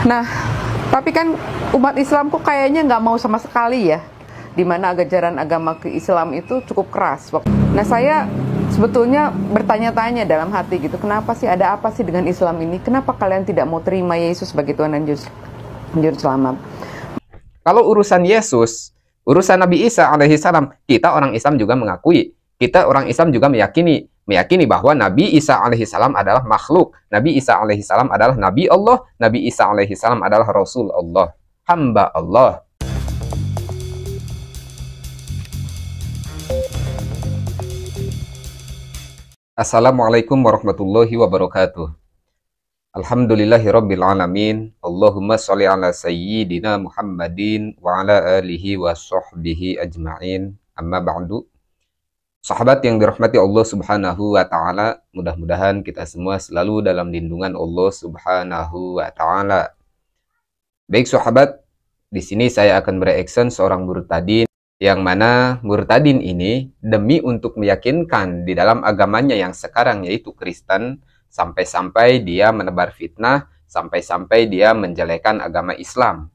Nah, tapi kan umat Islam kok kayaknya nggak mau sama sekali ya, dimana ajaran agama ke Islam itu cukup keras. Nah, saya sebetulnya bertanya-tanya dalam hati gitu, kenapa sih, ada apa sih dengan Islam ini? Kenapa kalian tidak mau terima Yesus sebagai Tuhan dan Juru Selamat? Kalau urusan Yesus, urusan Nabi Isa alaihissalam, kita orang Islam juga mengakui. Kita orang Islam juga meyakini bahwa Nabi Isa alaihissalam adalah makhluk. Nabi Isa alaihissalam adalah Nabi Allah. Nabi Isa alaihissalam adalah Rasul Allah, hamba Allah. Assalamualaikum warahmatullahi wabarakatuh. Alhamdulillahirabbil alamin. Allahumma sholli ala sayyidina Muhammadin wa ala alihi wa sahbihi ajma'in. Amma ba'du. Sahabat yang dirahmati Allah Subhanahu wa taala, mudah-mudahan kita semua selalu dalam lindungan Allah Subhanahu wa taala. Baik sahabat, di sini saya akan bereaction seorang murtadin, yang mana murtadin ini demi untuk meyakinkan di dalam agamanya yang sekarang yaitu Kristen, sampai-sampai dia menebar fitnah, sampai-sampai dia menjelekan agama Islam.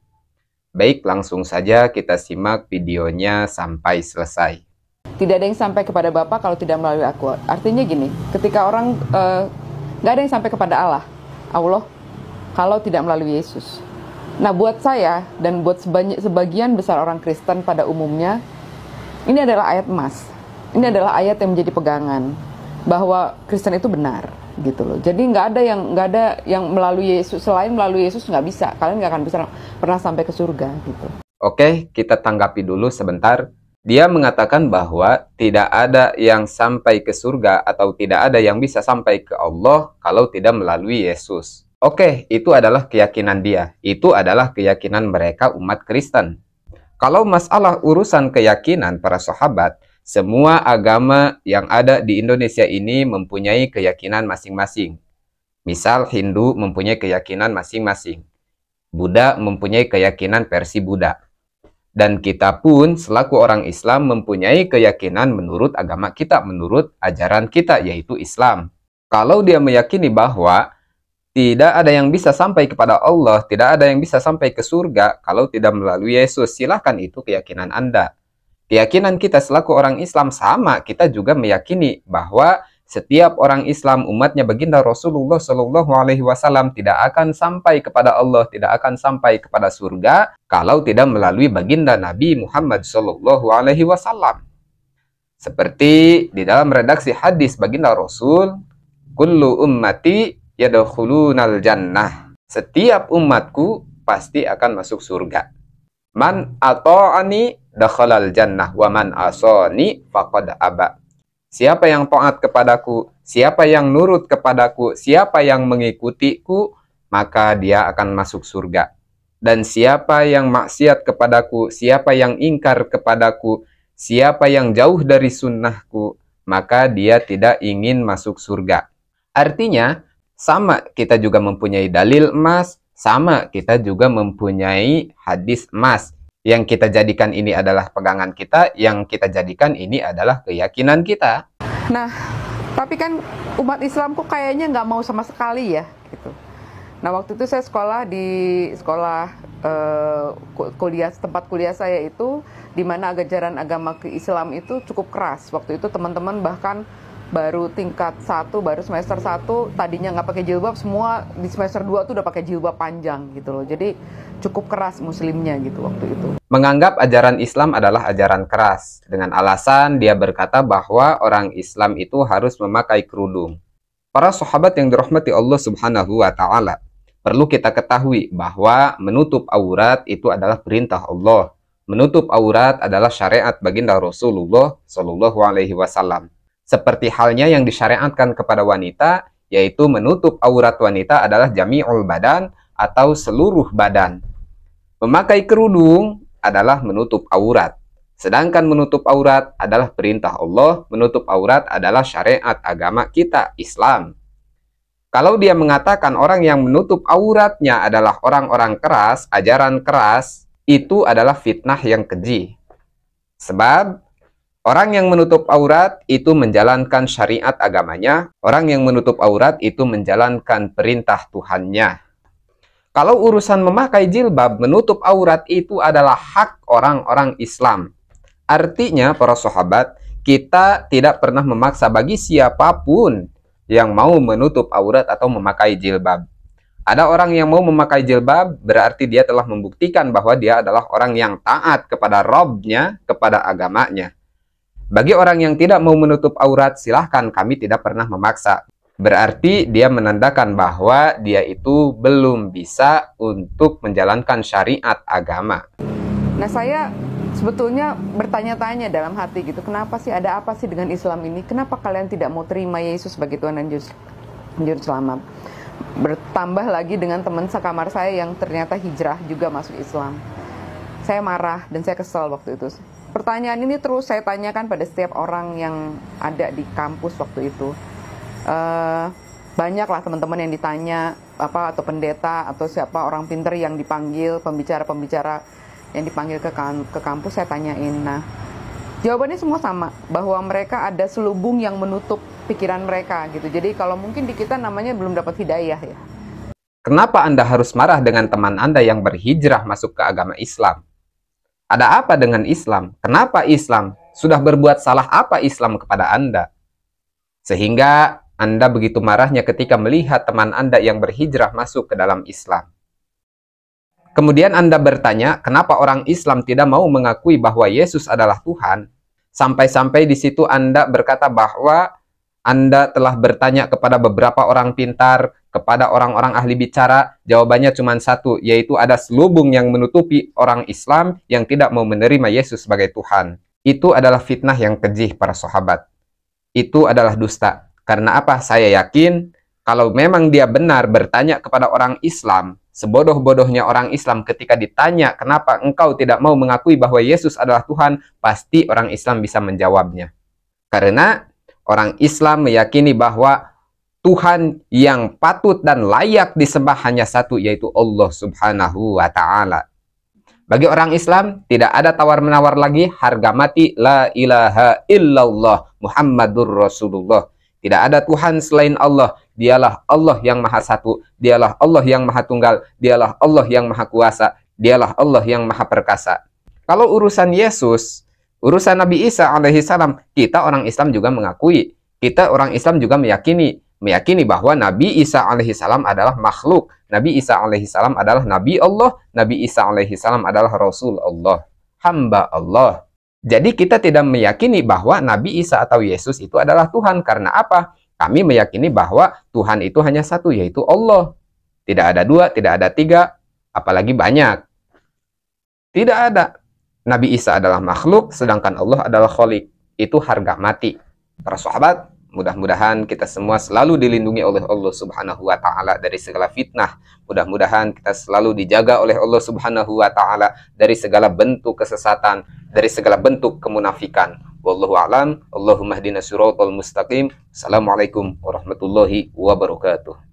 Baik, langsung saja kita simak videonya sampai selesai. Tidak ada yang sampai kepada Bapa kalau tidak melalui aku. Artinya gini, ketika orang nggak ada yang sampai kepada Allah kalau tidak melalui Yesus. Nah, buat saya dan buat sebagian besar orang Kristen pada umumnya, ini adalah ayat emas. Ini adalah ayat yang menjadi pegangan bahwa Kristen itu benar, gitu loh. Jadi nggak ada yang melalui Yesus, selain melalui Yesus nggak bisa. Kalian nggak akan bisa pernah sampai ke surga, gitu. Oke, kita tanggapi dulu sebentar. Dia mengatakan bahwa tidak ada yang sampai ke surga atau tidak ada yang bisa sampai ke Allah kalau tidak melalui Yesus. Oke, itu adalah keyakinan dia. Itu adalah keyakinan mereka umat Kristen. Kalau masalah urusan keyakinan para sahabat, semua agama yang ada di Indonesia ini mempunyai keyakinan masing-masing. Misal Hindu mempunyai keyakinan masing-masing. Buddha mempunyai keyakinan versi Buddha. Dan kita pun selaku orang Islam mempunyai keyakinan menurut agama kita, menurut ajaran kita yaitu Islam. Kalau dia meyakini bahwa tidak ada yang bisa sampai kepada Allah, tidak ada yang bisa sampai ke surga kalau tidak melalui Yesus, silahkan, itu keyakinan Anda. Keyakinan kita selaku orang Islam sama, kita juga meyakini bahwa setiap orang Islam, umatnya baginda Rasulullah Shallallahu Alaihi Wasallam tidak akan sampai kepada Allah, tidak akan sampai kepada surga kalau tidak melalui baginda Nabi Muhammad Shallallahu Alaihi Wasallam. Seperti di dalam redaksi hadis baginda Rasul, kullu ummati yadkhulunal jannah. Setiap umatku pasti akan masuk surga. Man ata'ani dakhalal jannah wa man asani faqad aba. Siapa yang taat kepadaku, siapa yang nurut kepadaku, siapa yang mengikutiku, maka dia akan masuk surga. Dan siapa yang maksiat kepadaku, siapa yang ingkar kepadaku, siapa yang jauh dari sunnahku, maka dia tidak ingin masuk surga. Artinya, sama kita juga mempunyai dalil emas, sama kita juga mempunyai hadis emas. Yang kita jadikan ini adalah pegangan kita, yang kita jadikan ini adalah keyakinan kita. Nah, tapi kan umat Islam kok kayaknya nggak mau sama sekali ya, gitu. Nah, waktu itu saya sekolah di tempat kuliah saya itu, di mana ajaran agama ke Islam itu cukup keras. Waktu itu teman-teman bahkan baru tingkat 1, baru semester 1, tadinya nggak pakai jilbab, semua di semester 2 tuh udah pakai jilbab panjang gitu loh. Jadi cukup keras muslimnya gitu waktu itu. Menganggap ajaran Islam adalah ajaran keras, dengan alasan dia berkata bahwa orang Islam itu harus memakai kerudung. Para sahabat yang dirahmati Allah Subhanahu wa taala, perlu kita ketahui bahwa menutup aurat itu adalah perintah Allah. Menutup aurat adalah syariat baginda Rasulullah Shallallahu Alaihi Wasallam. Seperti halnya yang disyariatkan kepada wanita, yaitu menutup aurat wanita adalah jami'ul badan atau seluruh badan. Memakai kerudung adalah menutup aurat. Sedangkan menutup aurat adalah perintah Allah, menutup aurat adalah syariat agama kita, Islam. Kalau dia mengatakan orang yang menutup auratnya adalah orang-orang keras, ajaran keras, itu adalah fitnah yang keji. Sebab orang yang menutup aurat itu menjalankan syariat agamanya. Orang yang menutup aurat itu menjalankan perintah Tuhannya. Kalau urusan memakai jilbab, menutup aurat itu adalah hak orang-orang Islam. Artinya, para sahabat, kita tidak pernah memaksa bagi siapapun yang mau menutup aurat atau memakai jilbab. Ada orang yang mau memakai jilbab, berarti dia telah membuktikan bahwa dia adalah orang yang taat kepada Rabb-nya, kepada agamanya. Bagi orang yang tidak mau menutup aurat, silahkan, kami tidak pernah memaksa. Berarti dia menandakan bahwa dia itu belum bisa untuk menjalankan syariat agama. Nah, saya sebetulnya bertanya-tanya dalam hati gitu, kenapa sih, ada apa sih dengan Islam ini? Kenapa kalian tidak mau terima Yesus sebagai Tuhan dan Juru Selamat? Bertambah lagi dengan teman sekamar saya yang ternyata hijrah juga masuk Islam. Saya marah dan saya kesal waktu itu. Pertanyaan ini terus saya tanyakan pada setiap orang yang ada di kampus waktu itu. Banyaklah teman-teman yang ditanya atau pendeta atau siapa orang pinter yang dipanggil, pembicara-pembicara yang dipanggil ke kampus, saya tanyain. Nah, jawabannya semua sama, bahwa mereka ada selubung yang menutup pikiran mereka gitu. Jadi kalau mungkin di kita namanya belum dapat hidayah ya. Kenapa Anda harus marah dengan teman Anda yang berhijrah masuk ke agama Islam? Ada apa dengan Islam? Kenapa Islam? Sudah berbuat salah apa Islam kepada Anda? Sehingga Anda begitu marahnya ketika melihat teman Anda yang berhijrah masuk ke dalam Islam. Kemudian Anda bertanya, kenapa orang Islam tidak mau mengakui bahwa Yesus adalah Tuhan? Sampai-sampai di situ Anda berkata bahwa Anda telah bertanya kepada beberapa orang pintar, kepada orang-orang ahli bicara, jawabannya cuma satu, yaitu ada selubung yang menutupi orang Islam yang tidak mau menerima Yesus sebagai Tuhan. Itu adalah fitnah yang keji, para sahabat. Itu adalah dusta. Karena apa? Saya yakin kalau memang dia benar bertanya kepada orang Islam, sebodoh-bodohnya orang Islam ketika ditanya kenapa engkau tidak mau mengakui bahwa Yesus adalah Tuhan, pasti orang Islam bisa menjawabnya. Karena orang Islam meyakini bahwa Tuhan yang patut dan layak disembah hanya satu, yaitu Allah Subhanahu wa Ta'ala. Bagi orang Islam, tidak ada tawar-menawar lagi, harga mati, la ilaha illallah Muhammadur Rasulullah. Tidak ada Tuhan selain Allah. Dialah Allah yang Maha Satu. Dialah Allah yang Maha Tunggal. Dialah Allah yang Maha Kuasa. Dialah Allah yang Maha Perkasa. Kalau urusan Yesus, urusan Nabi Isa alaihi salam, kita orang Islam juga mengakui. Kita orang Islam juga meyakini bahwa Nabi Isa alaihi salam adalah makhluk. Nabi Isa alaihi salam adalah Nabi Allah. Nabi Isa alaihi salam adalah Rasul Allah, hamba Allah. Jadi kita tidak meyakini bahwa Nabi Isa atau Yesus itu adalah Tuhan. Karena apa? Kami meyakini bahwa Tuhan itu hanya satu, yaitu Allah. Tidak ada dua, tidak ada tiga, apalagi banyak. Tidak ada. Nabi Isa adalah makhluk, sedangkan Allah adalah Khalik. Itu harga mati. Para sahabat, mudah-mudahan kita semua selalu dilindungi oleh Allah Subhanahu wa Ta'ala dari segala fitnah. Mudah-mudahan kita selalu dijaga oleh Allah Subhanahu wa Ta'ala dari segala bentuk kesesatan, dari segala bentuk kemunafikan. Wallahu a'lam. Allahumma hdina siratal mustaqim. Assalamualaikum warahmatullahi wabarakatuh.